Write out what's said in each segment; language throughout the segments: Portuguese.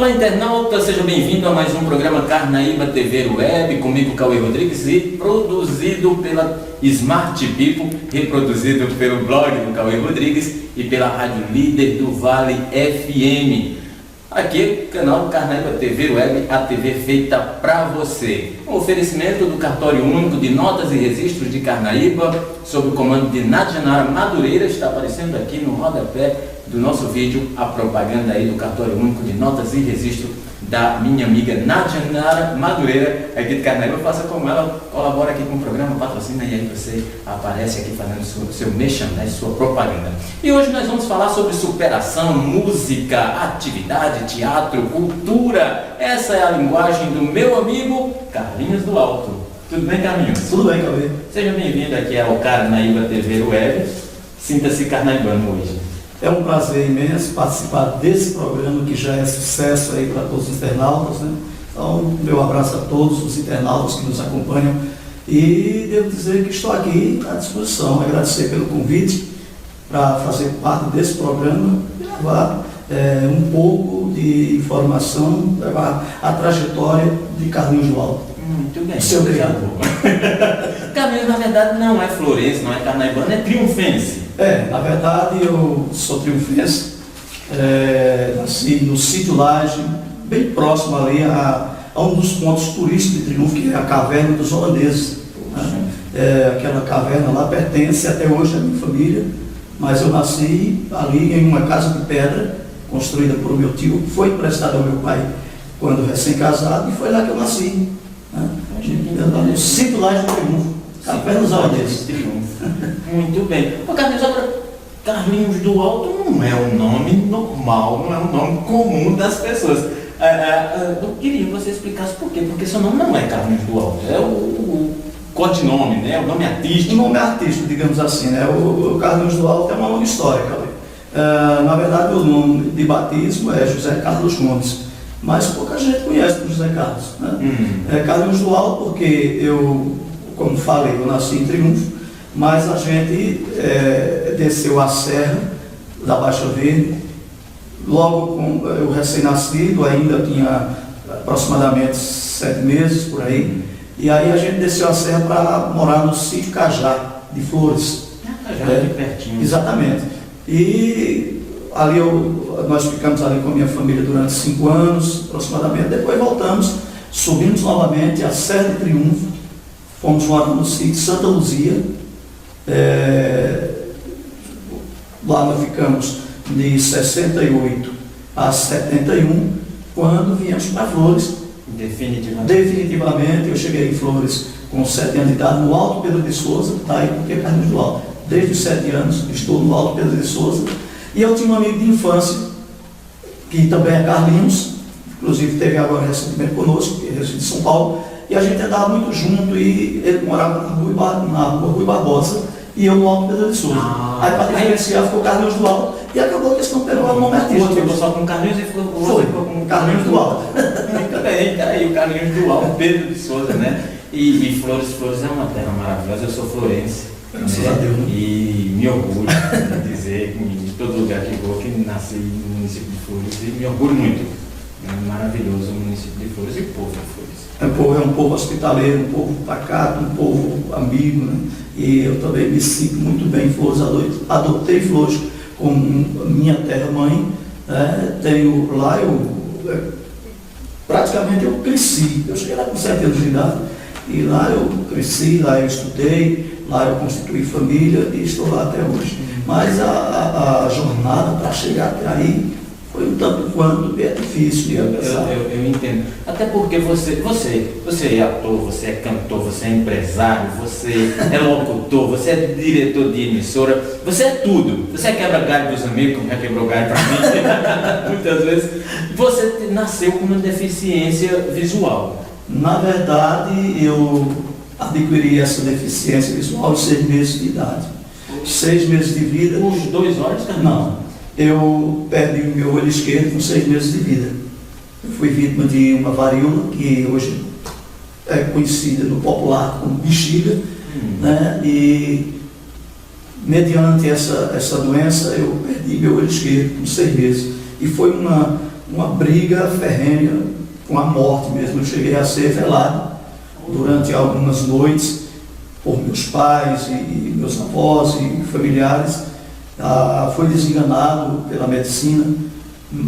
Olá, internauta, seja bem-vindo a mais um programa Carnaíba TV Web, comigo Cauê Rodrigues e produzido pela Smart People, reproduzido pelo blog do Cauê Rodrigues e pela Rádio Líder do Vale FM. Aqui, canal Carnaíba TV Web, a TV feita para você. Um oferecimento do Cartório Único de Notas e Registros de Carnaíba, sob o comando de Nadjanara Madureira. Está aparecendo aqui no rodapé do nosso vídeo a propaganda aí do Cartório Único de Notas e Registros da minha amiga Nadjanara Madureira, aqui de Carnaíba. Faça como ela, colabora aqui com o programa, patrocina e aí você aparece aqui fazendo seu merchandising, sua propaganda. E hoje nós vamos falar sobre superação, música, atividade, teatro, cultura. Essa é a linguagem do meu amigo Carlinhos do Alto. Tudo bem, Carlinhos? Tudo bem, Cauê. Seja bem-vindo aqui ao Carnaíba TV Web. Sinta-se carnaibano hoje. É um prazer imenso participar desse programa que já é sucesso aí para todos os internautas, né? Então, meu abraço a todos os internautas que nos acompanham e devo dizer que estou aqui à disposição, agradecer pelo convite para fazer parte desse programa e levar um pouco de informação, levar a trajetória de Carlinhos do Alto. Muito bem. Seu criado. Carlinhos, na verdade, não é florense, não é carnaibano, é triunfense. Na verdade eu sou triunfense, nasci no sítio Laje, bem próximo ali a um dos pontos turísticos de Triunfo, que é a Caverna dos Holandeses. Né? Aquela caverna lá pertence até hoje à minha família, mas eu nasci ali em uma casa de pedra, construída por meu tio, foi emprestada ao meu pai quando recém-casado, e foi lá que eu nasci. Né? No sítio Laje de Triunfo, Caverna dos Holandeses. Muito bem. Ô, Carlinhos, agora, Carlinhos do Alto não é um nome normal, não é um nome comum das pessoas. Eu queria que você explicasse por quê, porque seu nome não é Carlinhos do Alto, é o codinome, né? O nome artístico. O nome artístico, digamos assim, né? O Carlinhos do Alto é uma longa história, Cauê. Na verdade, o nome de batismo é José Carlos Gomes, mas pouca gente conhece o José Carlos. Né? Carlinhos do Alto porque eu, como falei, eu nasci em Triunfo, mas a gente desceu a serra da Baixa Verde, logo com eu recém-nascido, ainda tinha aproximadamente 7 meses por aí, e aí a gente desceu a serra para morar no sítio Cajá, de Flores. Cajá, aqui pertinho. Exatamente. E ali nós ficamos ali com a minha família durante 5 anos, aproximadamente, depois voltamos, subimos novamente a Serra de Triunfo, fomos morar no sítio Santa Luzia. Lá nós ficamos de 68 a 71, quando viemos para Flores. Definitivamente, eu cheguei em Flores com 7 anos de idade, no Alto Pedro de Souza, daí porque é Carlinhos do Alto. Desde os 7 anos estou no Alto Pedro de Souza. E eu tinha um amigo de infância, que também é Carlinhos, inclusive esteve agora recentemente conosco, que é de São Paulo. E a gente andava muito junto e ele morava na rua Rui Barbosa e eu no Alto Pedro de Souza. Aí para diferenciar ficou Carlinhos do Alto e acabou que esse não pegou o nome artístico. Ficou só com Carlinhos e ficou com Carlinhos do Alto. Muito bem, tá aí o Carlinhos do Alto, Pedro de Souza, né? E Flores é uma terra maravilhosa, eu sou florense. Graças a Deus, né? E me orgulho de dizer que em todo lugar que vou, que nasci no município de Flores e me orgulho muito. É maravilhoso o município de Flores e o povo de Flores. É um povo hospitaleiro, um povo pacato, um povo amigo, né? E eu também me sinto muito bem em Flores, adotei Flores como minha terra-mãe, né? Tenho lá, praticamente eu cresci, eu cheguei lá com 7 anos de idade, e lá eu cresci, lá eu estudei, lá eu constituí família e estou lá até hoje. Mas a jornada para chegar até aí foi um tanto quanto difícil. Eu entendo. Até porque você é ator, você é cantor, você é empresário, você é locutor, você é diretor de emissora, você é tudo. Você é quebra-galho dos amigos, como já quebrou galho para mim, muitas vezes. Você nasceu com uma deficiência visual. Na verdade, eu adquiri essa deficiência visual aos 6 meses de idade. 6 meses de vida. Os 2 olhos, cara? Não. Eu perdi o meu olho esquerdo com 6 meses de vida. Eu fui vítima de uma varíola, que hoje é conhecida no popular como bexiga, né? E mediante essa doença eu perdi meu olho esquerdo com 6 meses. E foi uma briga ferrenha, com a morte mesmo. Eu cheguei a ser velado durante algumas noites por meus pais e meus avós e familiares. Foi desenganado pela medicina,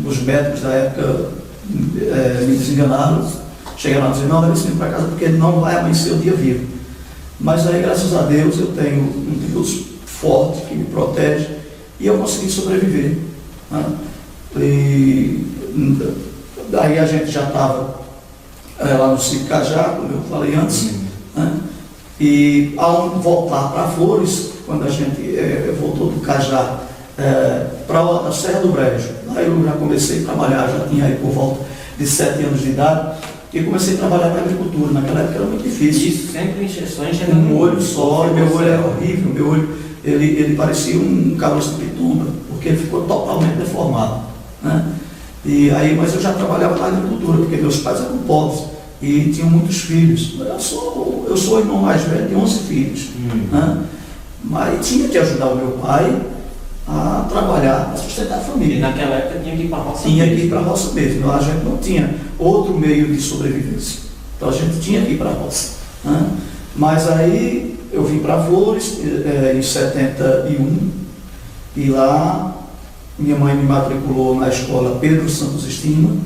os médicos da época me desenganaram, chegaram a dizer, não, leve esse menino para casa porque ele não vai amanhecer o dia vivo. Mas aí, graças a Deus, eu tenho um Deus forte que me protege e eu consegui sobreviver. Né? E daí a gente já estava lá no Sítio Cajá, como eu falei antes, né? E ao voltar para Flores, quando a gente voltou do Cajá para a Serra do Brejo, lá eu já comecei a trabalhar, já tinha aí por volta de 7 anos de idade, e comecei a trabalhar na agricultura. Naquela época era muito difícil. Isso sempre injeções de um olho só, meu olho era horrível, meu olho ele parecia um caroço de pituba, porque ele ficou totalmente deformado. Né? E aí, mas eu já trabalhava na agricultura, porque meus pais eram pobres e tinham muitos filhos. Eu sou o irmão mais velho de 11 filhos. Né? Mas tinha que ajudar o meu pai a trabalhar, a sustentar a família. E naquela época tinha que ir para a roça Tinha que ir para a roça mesmo. A gente não tinha outro meio de sobrevivência. Então a gente tinha que ir para a roça. Né? Mas aí eu vim para Flores em 71 e lá minha mãe me matriculou na escola Pedro Santos Estima.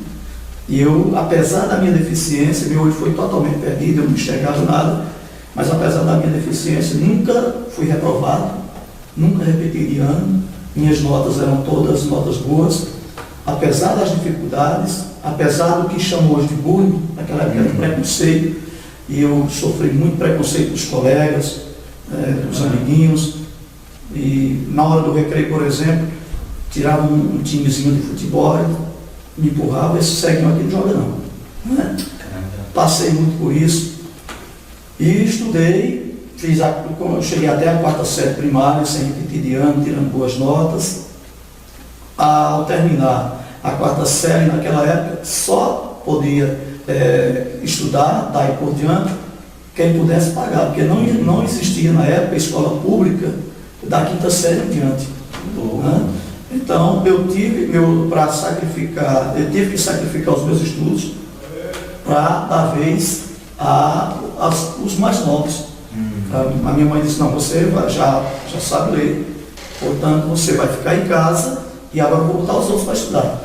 E eu, apesar da minha deficiência, meu olho foi totalmente perdido, eu não enxergava nada, mas apesar da minha deficiência, nunca fui reprovado, nunca repeti de ano, minhas notas eram todas notas boas, apesar das dificuldades, apesar do que chamou hoje de bullying, naquela época era preconceito, e eu sofri muito preconceito dos colegas, dos amiguinhos, e na hora do recreio, por exemplo, tirava um timezinho de futebol, me empurrava, esse ceguinho aqui não joga não. Né? Passei muito por isso. E estudei, eu cheguei até a 4ª série primária, sem repetir de ano, tirando boas notas. Ao terminar a 4ª série, naquela época, só podia estudar, daí por diante, quem pudesse pagar, porque não existia na época escola pública da 5ª série em diante. Né? Então, eu tive que sacrificar os meus estudos para dar vez aos mais novos. A minha mãe disse, não, você já sabe ler, portanto, você vai ficar em casa e agora vou botar os outros para estudar.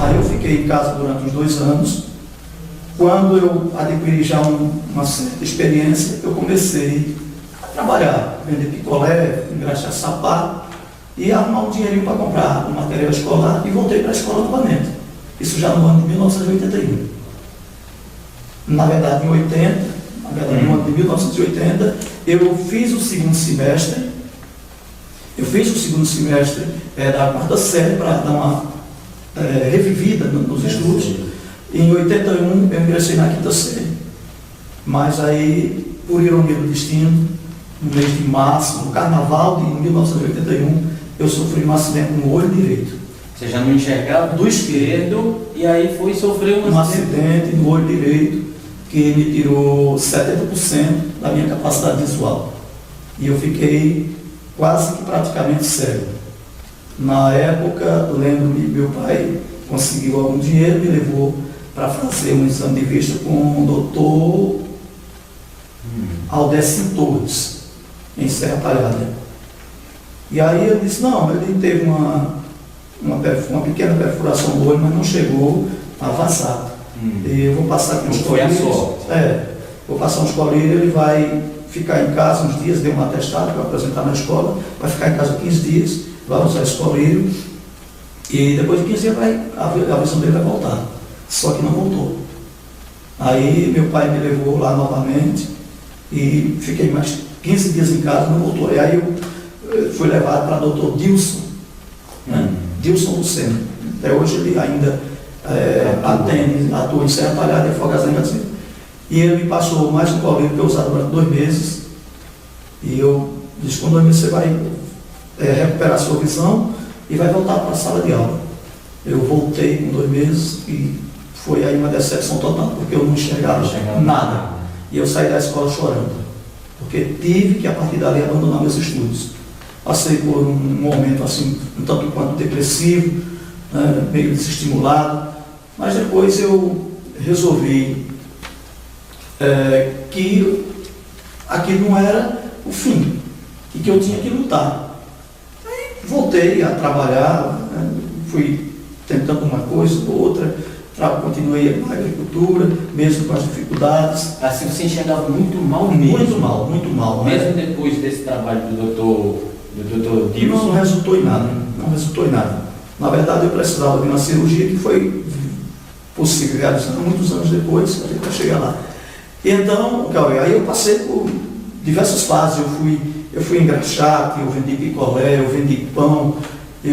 Aí eu fiquei em casa durante uns 2 anos. Quando eu adquiri já uma certa experiência, eu comecei a trabalhar, vender picolé, engraxar sapato, e arrumar um dinheirinho para comprar o material escolar e voltei para a escola novamente. Isso já no ano de 1981. Na verdade, no ano de 1980, eu fiz o segundo semestre da 4ª série para dar uma revivida nos estudos. E em 81 eu ingressei na 5ª série. Mas aí, por ironia do destino, no mês de março, no carnaval de 1981, eu sofri um acidente no olho direito. Você já não enxergava do esquerdo e aí foi sofrer um acidente no olho direito que me tirou 70% da minha capacidade visual. E eu fiquei quase que praticamente cego. Na época, lembro-me, meu pai conseguiu algum dinheiro, me levou para fazer um exame de vista com o doutor Aldécio Torres, em Serra Talhada. E aí ele disse, não, ele teve uma pequena perfuração no olho, mas não chegou a avançar. E eu vou passar aqui uns colírios. Vou passar uns colírios, ele vai ficar em casa uns dias, deu um atestado para apresentar na escola, vai ficar em casa 15 dias, vai usar esse colírio, e depois de 15 dias a visão dele vai voltar. Só que não voltou. Aí meu pai me levou lá novamente, e fiquei mais 15 dias em casa, não voltou. E aí eu fui levado para o Dr. Dilson, né? Dilson Lucena. Até hoje ele ainda atua em Serra Talhada e Afogados em Gazinha. E ele me passou mais um colírio que eu usava durante 2 meses. E eu disse, com 2 meses você vai recuperar a sua visão e vai voltar para a sala de aula. Eu voltei com 2 meses e foi aí uma decepção total, porque eu não enxergava nada. E eu saí da escola chorando, porque tive que, a partir dali, abandonar meus estudos. Passei por um momento assim, um tanto quanto depressivo, meio desestimulado, Mas depois eu resolvi que aquilo não era o fim e que eu tinha que lutar. Aí voltei a trabalhar, né? Fui tentando uma coisa ou outra, continuei na agricultura, mesmo com as dificuldades. Assim você enxergava muito mal mesmo? Muito mal. Mesmo depois desse trabalho do doutor Dilson? Não resultou em nada. Na verdade, eu precisava de uma cirurgia que foi possível realizar muitos anos depois, para chegar lá. Então, aí eu passei por diversas fases. Eu fui engraxate, eu vendi picolé, eu vendi pão, e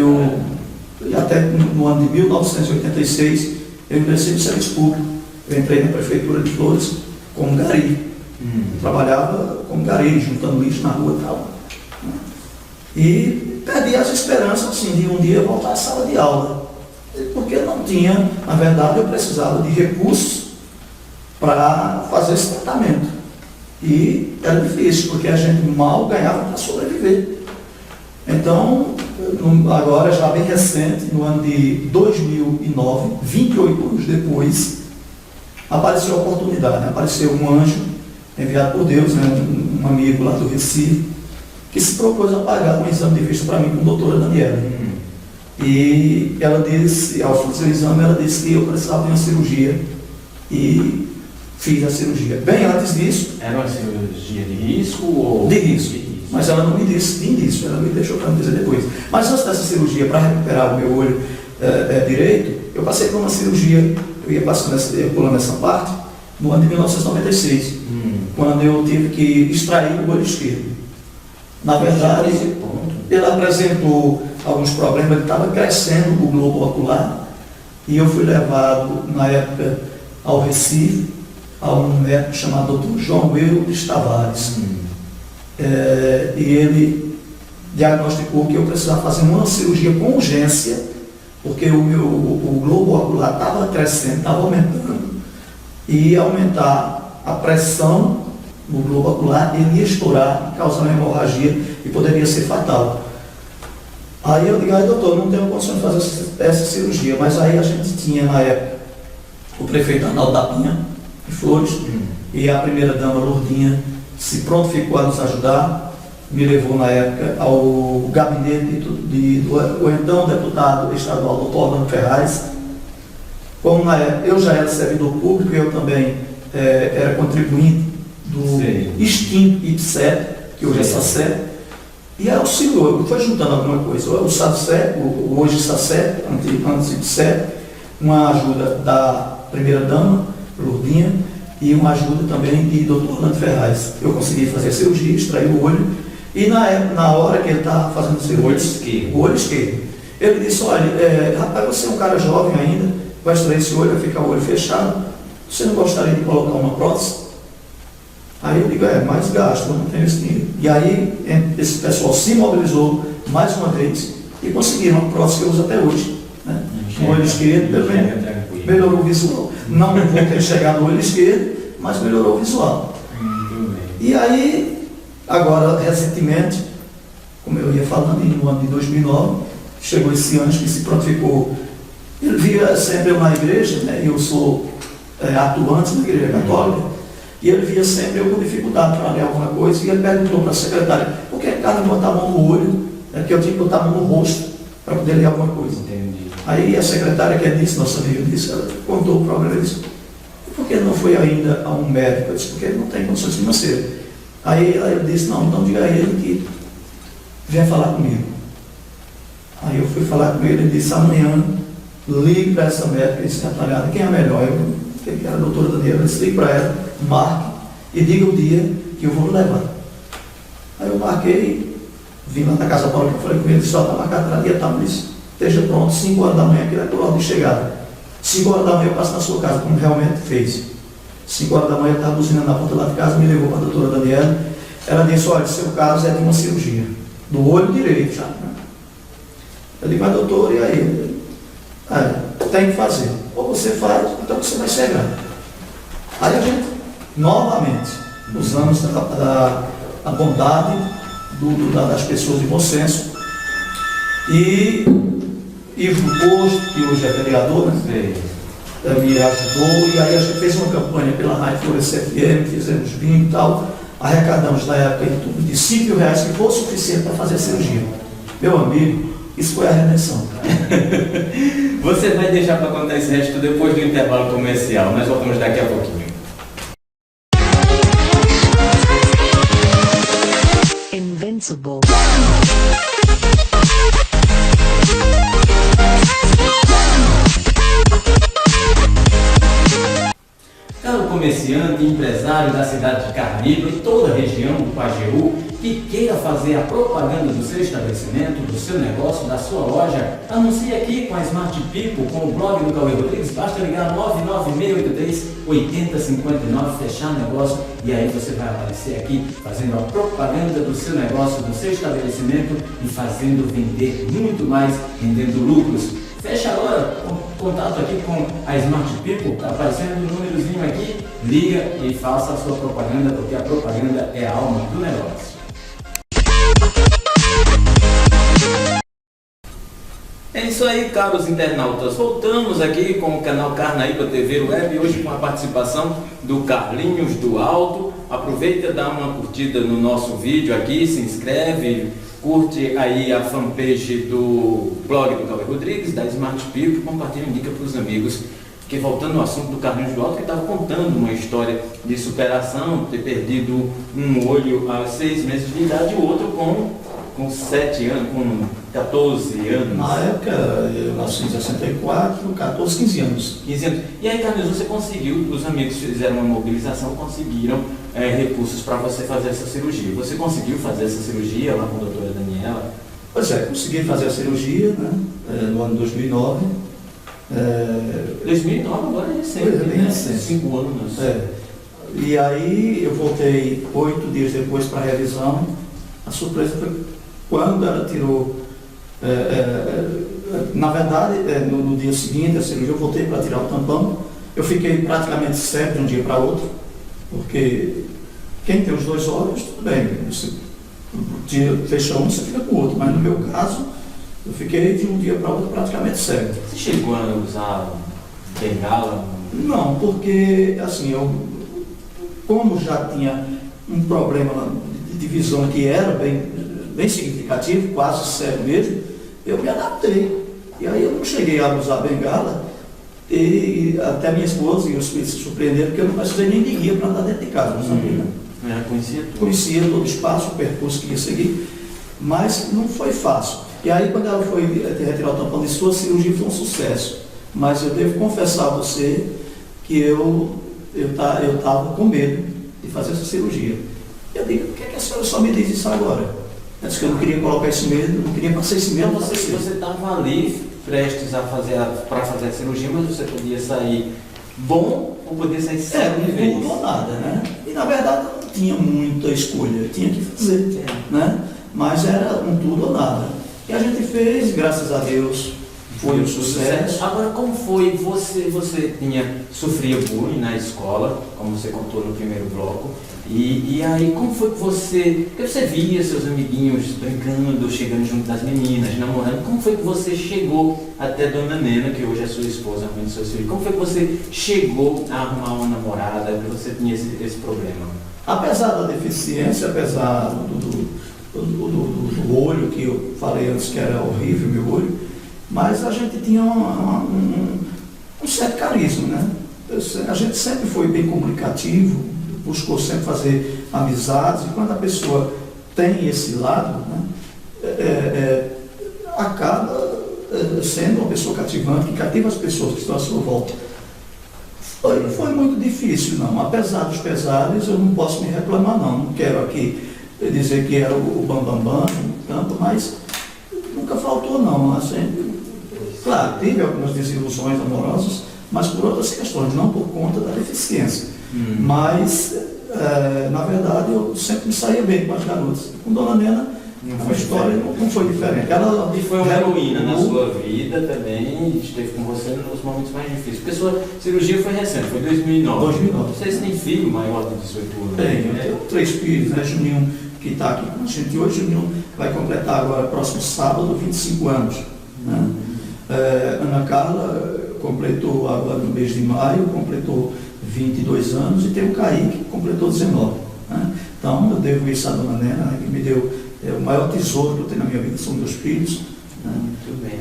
até no ano de 1986, eu ingressei no serviço público. Eu entrei na prefeitura de Flores como gari. Trabalhava como gari, juntando lixo na rua e tal. E perdi as esperanças assim, de um dia voltar à sala de aula. Porque não tinha, na verdade, eu precisava de recursos para fazer esse tratamento. E era difícil, porque a gente mal ganhava para sobreviver. Então, agora já bem recente, no ano de 2009, 28 anos depois, apareceu a oportunidade, apareceu um anjo enviado por Deus, né, um amigo lá do Recife, que se propôs a pagar um exame de vista para mim com a doutora Daniela. E ela disse, ao fazer o exame, ela disse que eu precisava de uma cirurgia. E fiz a cirurgia. Bem antes disso... Era uma cirurgia de risco ou... De risco. Mas ela não me disse de início, ela me deixou para me dizer depois. Mas antes dessa cirurgia, para recuperar o meu olho direito, eu passei por uma cirurgia, eu ia pulando essa parte, no ano de 1996, quando eu tive que extrair o olho esquerdo. Na verdade, ele apresentou alguns problemas, ele estava crescendo o globo ocular, e eu fui levado, na época, ao Recife, a um médico chamado Dr. João Eudes Tavares. E ele diagnosticou que eu precisava fazer uma cirurgia com urgência, porque o globo ocular estava crescendo, estava aumentando, e ia aumentar a pressão no globo ocular, ele ia estourar, causar uma hemorragia e poderia ser fatal. Aí eu digo, doutor, não tenho condição de fazer essa cirurgia, mas aí a gente tinha na época o prefeito Arnaldo da Pinha, de Flores, e a primeira-dama Lourdinha se prontificou a nos ajudar, me levou na época ao gabinete do então deputado estadual, doutor Orlando Ferraz. Como na época eu já era servidor público, eu também era contribuinte do extinto IPSEP, que hoje é SACEP, e auxiliou, foi juntando alguma coisa, o SACEP, o hoje SACEP, antes IPSEP, uma ajuda da primeira-dama, Lourdinha, e uma ajuda também de Dr. Orlando Ferraz. Eu consegui fazer a cirurgia, extrair o olho, e na hora que ele estava fazendo a cirurgia, o olho esquerdo, ele disse, olha, rapaz, você é um cara jovem ainda, vai extrair esse olho, vai ficar o olho fechado, você não gostaria de colocar uma prótese? Aí eu digo, mais gasto, eu não tenho esse dinheiro. E aí esse pessoal se mobilizou mais uma vez e conseguiram uma prótese que eu uso até hoje. Né? No olho esquerdo, pelo menos, melhorou o visual. Não vou ter chegado no olho esquerdo, mas melhorou o visual. E aí, agora, recentemente, como eu ia falando, no ano de 2009, chegou esse anjo que se prontificou. Ele via sempre eu na igreja, né? Eu sou atuante na igreja católica, e ele via sempre eu com dificuldade para ler alguma coisa, e ele perguntou para a secretária, por que cada um botar a mão no olho, que eu tinha que botar a mão no rosto para poder ler alguma coisa. Entendi. Aí a secretária que disse, nossa amiga disse, ela contou o problema, ele disse, por que não foi ainda a um médico? Eu disse, porque ele não tem condições financeiras. Aí ele disse, não, então diga a ele que venha falar comigo. Aí eu fui falar com ele, ele disse, amanhã ligue para essa médica e disse, atalhada, quem é melhor? Eu que era a doutora Daniela, eu disse, ligue para ela, marque e diga o dia que eu vou levar. Aí eu marquei, vim lá na Casa Paula, que eu falei com ele, só está marcado para dia, tá, mas esteja pronto, 5 horas da manhã, que é a hora de chegada. 5 horas da manhã eu passo na sua casa, como realmente fez. 5 horas da manhã eu estava buzinando na porta lá de casa, me levou para a doutora Daniela. Ela disse, olha, seu caso é de uma cirurgia, do olho direito já. Né? Eu disse, mas doutor, e aí? Tem que fazer. Ou você faz, então você vai chegar. Aí a gente, novamente, usamos a bondade das pessoas de bom senso. E Ivo do Posto, que hoje é vereador, né? me ajudou, e aí a gente fez uma campanha pela Rádio Florescer FM, fizemos bingo e tal, arrecadamos na época em torno de R$5.000, que foi o suficiente para fazer a cirurgia. Meu amigo, isso foi a redenção. Você vai deixar para contar esse resto depois do intervalo comercial, nós voltamos daqui a pouquinho. Invincible. Caro comerciante e empresário da cidade de Carnipa e toda a região do Pajeú que queira fazer a propaganda do seu estabelecimento, do seu negócio, da sua loja, anuncie aqui com a Smart People, com o blog do Cauê Rodrigues. Basta ligar 99683-8059, fechar negócio, e aí você vai aparecer aqui fazendo a propaganda do seu negócio, do seu estabelecimento e fazendo vender muito mais, rendendo lucros. Fecha agora contato aqui com a Smart People, está aparecendo um númerozinho aqui, liga e faça a sua propaganda, porque a propaganda é a alma do negócio. É isso aí, caros internautas. Voltamos aqui com o canal Carnaíba TV Web, hoje com a participação do Carlinhos do Alto. Aproveita, dá uma curtida no nosso vídeo aqui, se inscreve, curte aí a fanpage do blog do Cauê Rodrigues, da Smart People, compartilha e indica para os amigos. Porque voltando ao assunto do Carlinhos do Alto, ele estava contando uma história de superação, ter perdido um olho há 6 meses de idade e o outro com 7 anos, com 14 anos. Na época, eu nasci em 64, 14, 15 anos. 15 anos. E aí, Carlinhos, você conseguiu, os amigos fizeram uma mobilização, conseguiram recursos para você fazer essa cirurgia. Você conseguiu fazer essa cirurgia lá com a doutora Daniela? Pois é, consegui fazer a cirurgia, né, no ano 2009. 2009 agora é recente, bem né? recente. 5 anos. E aí eu voltei 8 dias depois para a revisão. A surpresa foi quando ela tirou, na verdade, no dia seguinte da cirurgia, eu voltei para tirar o tampão. Eu fiquei praticamente cego de um dia para outro, porque quem tem os 2 olhos, tudo bem, você fecha um, você fica com o outro, mas no meu caso, eu fiquei de um dia para outro praticamente cego. Você chegou a usar bengala? Não, porque, assim, eu, como já tinha um problema de visão que era bem significativo, quase cego mesmo, eu me adaptei. E aí eu não cheguei a usar bengala, e até minha esposa e os filhos se surpreenderam, porque eu não precisei nem de guia para andar dentro de casa, não sabia. Conhecia tudo. Conhecia todo o espaço, o percurso que ia seguir, mas não foi fácil. E aí quando ela foi retirar o tampão, disse: sua cirurgia foi um sucesso, mas eu devo confessar a você que eu estava com medo de fazer essa cirurgia. Eu digo: por que a senhora só me diz isso agora? Ela disse que eu não queria colocar esse medo, não queria passar esse medo. Então você estava ali prestes para fazer a cirurgia, mas você podia sair bom ou podia sair cego de vez. Tudo ou nada, né? E na verdade eu não tinha muita escolha, eu tinha que fazer, né? Mas era um tudo ou nada. E a gente fez, graças a Deus, foi um sucesso. Agora, como foi? Você sofria bullying na escola, como você contou no primeiro bloco, e aí como foi que porque você via seus amiguinhos brincando, chegando junto das meninas, namorando, como foi que você chegou até Dona Nena, que hoje é sua esposa, mãe dos seus filhos, como foi que você chegou a arrumar uma namorada, que você tinha esse problema? Apesar da deficiência, apesar do olho, que eu falei antes que era horrível, meu olho, mas a gente tinha um certo carisma, né? A gente sempre foi bem comunicativo, buscou sempre fazer amizades, e quando a pessoa tem esse lado, né, acaba sendo uma pessoa cativante, que cativa as pessoas que estão à sua volta. Não foi muito difícil, não. Apesar dos pesares, eu não posso me reclamar, não. Não quero aqui dizer que era o bambambam no campo, mas nunca faltou, não. Assim, claro, tive algumas desilusões amorosas, mas por outras questões, não por conta da deficiência. Mas, na verdade, eu sempre me saía bem com as garotas. Com Dona Nena, a história não foi diferente. Ela foi uma heroína na sua vida também, esteve com você nos momentos mais difíceis. Porque sua cirurgia foi recente, foi 2009. 2009. Vocês têm filho maior de 18 anos? Tenho, eu tenho 3 filhos, né? Juninho, que está aqui com a gente hoje, Juninho vai completar agora, próximo sábado, 25 anos. Né? Ana Carla completou agora no mês de maio, completou 22 anos, e tem o Kaique, que completou 19. Né? Então, eu devo isso à dona Nena, né, que me deu o maior tesouro que eu tenho na minha vida, são meus filhos. Né? Muito bem.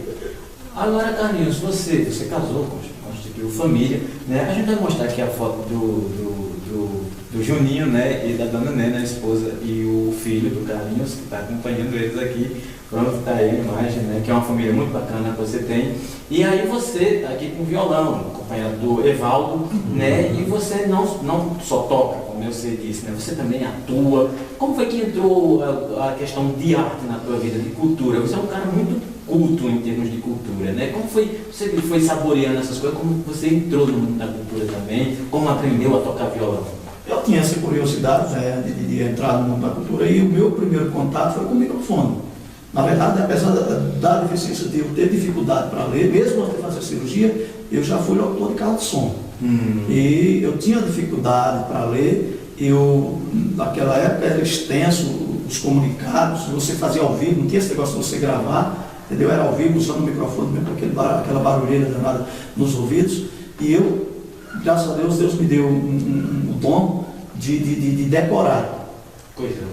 Agora, Carlinhos, você casou, constituiu família, né? A gente vai mostrar aqui a foto do Juninho, né, e da dona Nena, a esposa, e o filho do Carlinhos, que está acompanhando eles aqui. Pronto, está aí a imagem, né, que é uma família muito bacana que você tem. E aí você está aqui com violão, acompanhado do Evaldo, né, e você não só toca, como eu sei disse, né, você também atua. Como foi que entrou a questão de arte na tua vida, de cultura? Você é um cara muito culto em termos de cultura, né? Como foi, você foi saboreando essas coisas, como você entrou no mundo da cultura também, como aprendeu a tocar violão? Eu tinha essa curiosidade, né, de entrar no mundo da cultura, e o meu primeiro contato foi com o microfone. Na verdade, apesar da deficiência de eu ter dificuldade para ler, mesmo antes de fazer a cirurgia, eu já fui locutor de carro de som. E eu tinha dificuldade para ler, naquela época era extenso os comunicados, você fazia ao vivo, não tinha esse negócio de você gravar, entendeu? Era ao vivo, usando o microfone, mesmo aquela barulheira danada nos ouvidos, e eu, graças a Deus, Deus me deu um dom de decorar.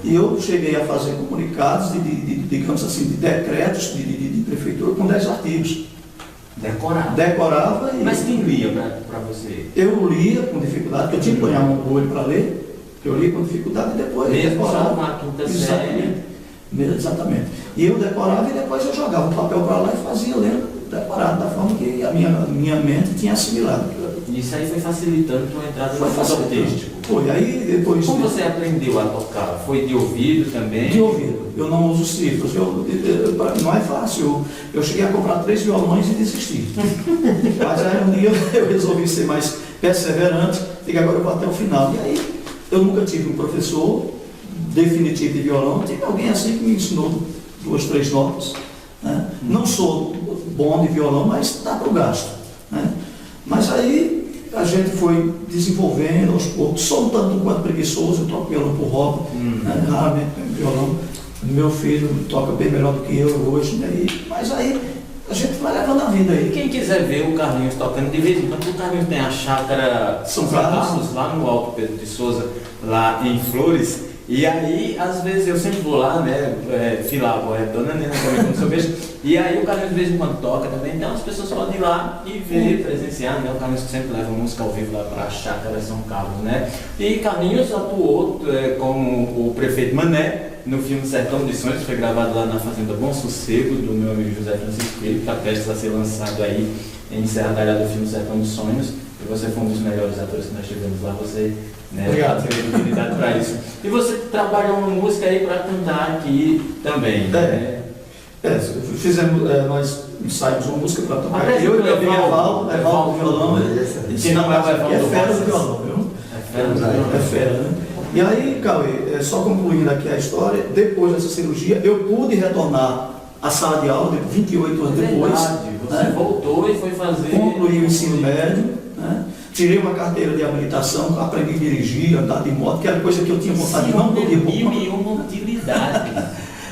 E eu cheguei a fazer comunicados, digamos assim, de decretos de prefeitura com 10 artigos. Decorava e... Mas quem lia para você? Eu lia com dificuldade, porque eu tinha que pôr a mão no olho para ler. Eu lia com dificuldade e depois decorava. Na quinta série. Exatamente. E eu decorava e depois eu jogava o papel para lá e fazia lendo decorado, da forma que a minha mente tinha assimilado. Isso aí foi facilitando a tua entrada no mundo artístico. Foi, aí depois... Como você aprendeu a tocar? Foi de ouvido também? De ouvido. Eu não uso cifras. Não é fácil. Eu cheguei a comprar 3 violões e desisti. Mas aí um dia eu resolvi ser mais perseverante e agora eu vou até o final. E aí eu nunca tive um professor definitivo de violão. Tive alguém assim que me ensinou 2, 3 notas. Né? Não sou bom de violão, mas dá para o gasto. Né? Mas aí a gente foi desenvolvendo aos poucos, sou um tanto quanto preguiçoso, eu toco violão por hobby, né? Raramente violão. Meu filho toca bem melhor do que eu hoje, né? Mas aí a gente vai levando a vida aí. Quem quiser ver o Carlinhos tocando de vez em quando, o Carlinhos tem a chácara São Carlos, lá no Alto Pedro de Souza, lá em Flores. E aí, às vezes, eu sempre vou lá, né, filar, dona Nena também, como seu beijo, e aí o Carlinhos de vez em quando toca também, então as pessoas podem ir lá e ver, presenciar, né, o Carlinhos que sempre leva música ao vivo lá para a chácara São Carlos, né, e Carlinhos atuou como o prefeito Mané no filme Sertão de Sonhos, que foi gravado lá na Fazenda Bom Sossego, do meu amigo José Francisco Filho, que está prestes a ser lançado aí em Serra da do filme Sertão de Sonhos, e você foi um dos melhores atores que nós tivemos lá, você... Né, teve oportunidade para isso. E você trabalha uma música aí para cantar aqui também. Fizemos, nós ensaiamos uma música para tocar. Eu e o Evaldo violão. Se não é o Evaldo, é fera do violão, viu? É fera, né? E aí, Cauê, só concluindo aqui a história, depois dessa cirurgia, eu pude retornar à sala de aula 28 anos depois. Você voltou e foi fazer. Concluí o ensino médio, né? Tirei uma carteira de habilitação, aprendi a dirigir, andar de moto, que era coisa que eu tinha vontade de não poder. Mil e uma utilidades.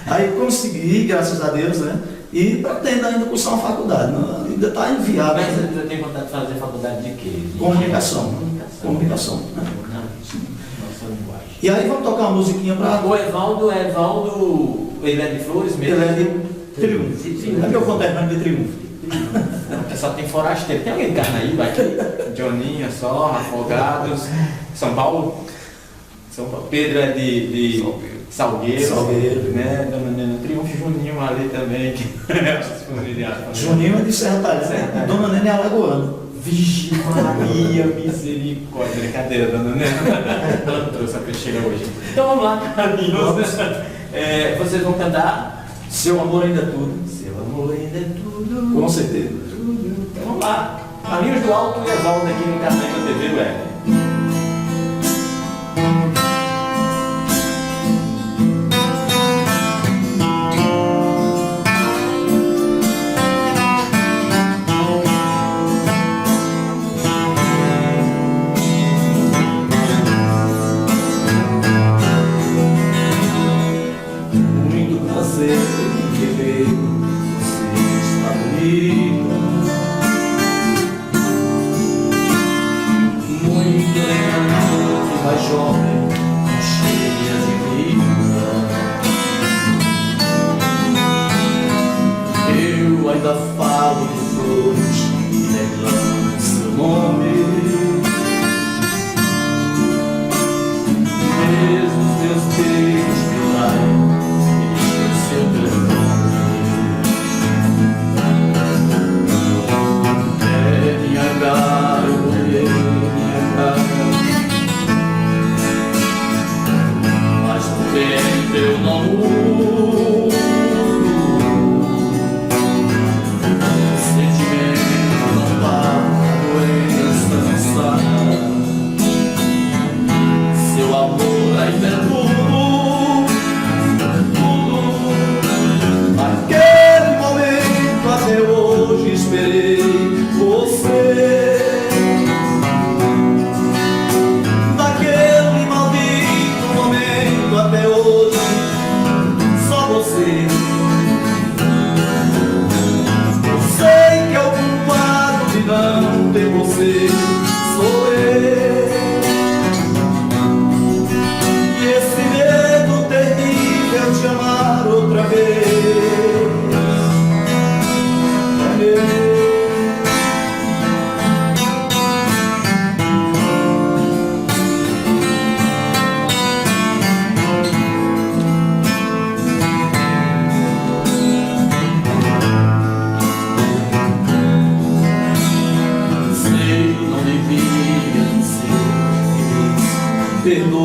Aí consegui, graças a Deus, né? E pretendo ainda cursar uma faculdade. Não, ainda está inviável. Mas você tem vontade de fazer faculdade de quê? Comunicação. Comunicação. Né? Nossa linguagem. E aí vamos tocar uma musiquinha para... O Evaldo, ele é de Flores mesmo? Ele é de Triunfo. É meu conterrâneo de Triunfo. Porque só tem forasteiro. Tem alguém de Carnaíba aqui? Joninha só, Afogados, São Paulo? Pedro é de Salgueiro, né? Dona Nena, Triunfo, Juninho ali também. Juninho é de Serra Talhada, Dona Nena é alagoana. Vixe Maria, misericórdia. Brincadeira, Dona Nena. Ela trouxe a peixeira hoje. Então vamos lá, Carlinhos. Vocês vão cantar Seu Amor Ainda É Tudo. Seu Amor Ainda É Tudo. Com certeza. Então vamos lá. Carlinhos do Alto e Evaldo aqui no Carnaíba TV Web.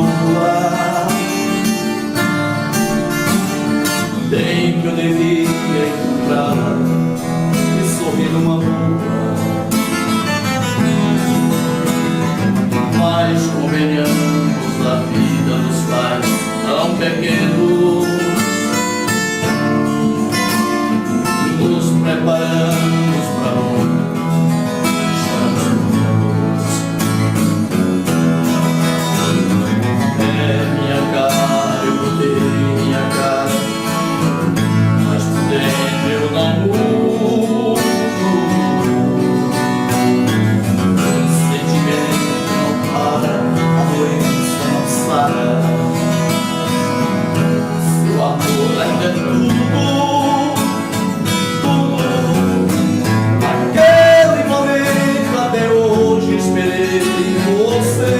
perdoa. Bem que eu devia encontrar e sorrir numa rua, mas convenhamos, a vida nos faz tão pequenos. Nos preparamos para onde chamamos. É minha cara, eu mudei minha cara, mas por dentro eu não mudo. O sentimento não para, a doença não sara. Seu amor ainda é tudo. Naquele momento até hoje esperei você.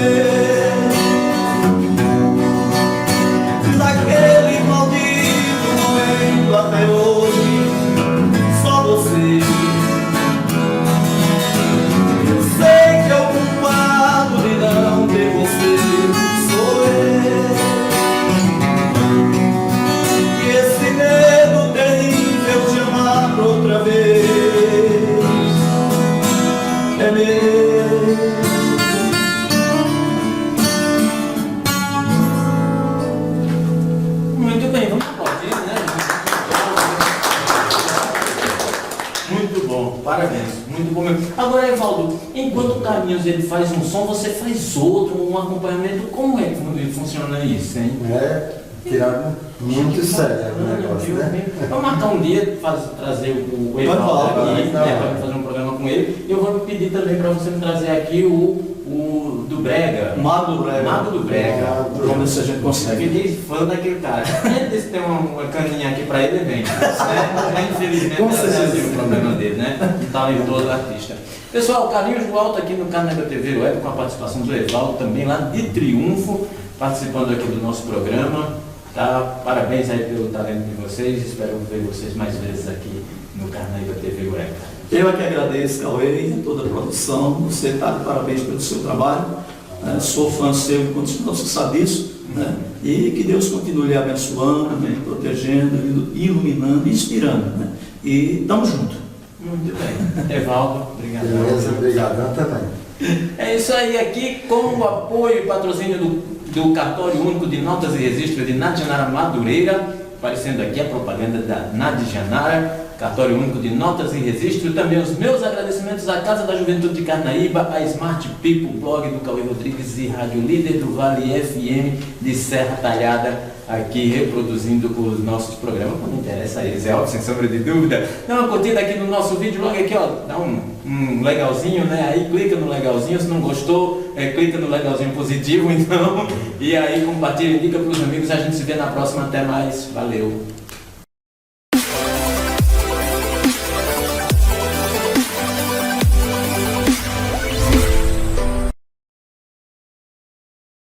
Naquele maldito momento até hoje só você. Eu sei que é o culpado de não ter você, sou eu. E esse medo terrível de amar por outra vez é meu. Muito bem, vamos aplaudir, né? Muito bom, parabéns, muito bom mesmo. Agora, Evaldo, enquanto o Carlinhos ele faz um som, você faz outro, um acompanhamento. Como é que funciona isso, hein? É tirado muito sério o negócio, né? Vamos marcar um dia, trazer o Evaldo aqui, para fazer um programa com ele. E eu vou pedir também para você me trazer aqui o do Brega. Mago do Brega. Mago do Brega. Vamos ver se a gente consegue. Fiquei fã daquele cara. Se tem uma caninha aqui para ele, vem. Né? Infelizmente, é o problema dele, né? Talentoso artista. Pessoal, Carlinhos do Alto aqui no Carnaíba TV Web, com a participação do Evaldo, também lá de Triunfo, participando aqui do nosso programa. Tá? Parabéns aí pelo talento de vocês. Espero ver vocês mais vezes aqui no Carnaíba TV Web. Eu é que agradeço, Cauê, e toda a produção. Você está de parabéns pelo seu trabalho. Sou fã seu incondicional, você sabe disso. Né? E que Deus continue lhe abençoando, protegendo, iluminando, inspirando. Né? E estamos juntos. Muito bem. Evaldo, obrigado. Beleza, obrigadão também. É isso aí, aqui com o apoio e patrocínio do Cartório Único de Notas e Registros de Nadijanara Madureira, aparecendo aqui a propaganda da Nadijanara, Cartório Único de Notas e Registros. Também os meus agradecimentos à Casa da Juventude de Carnaíba, a Smart People, blog do Cauê Rodrigues e Rádio Líder do Vale FM de Serra Talhada, aqui reproduzindo os nossos programas, quando interessa a eles, é óbvio, sem sombra de dúvida. Dá uma curtida aqui no nosso vídeo, logo aqui, ó, dá um legalzinho, né? Aí clica no legalzinho, se não gostou, clica no legalzinho positivo, então, e aí compartilha, indica para os amigos, a gente se vê na próxima, até mais, valeu!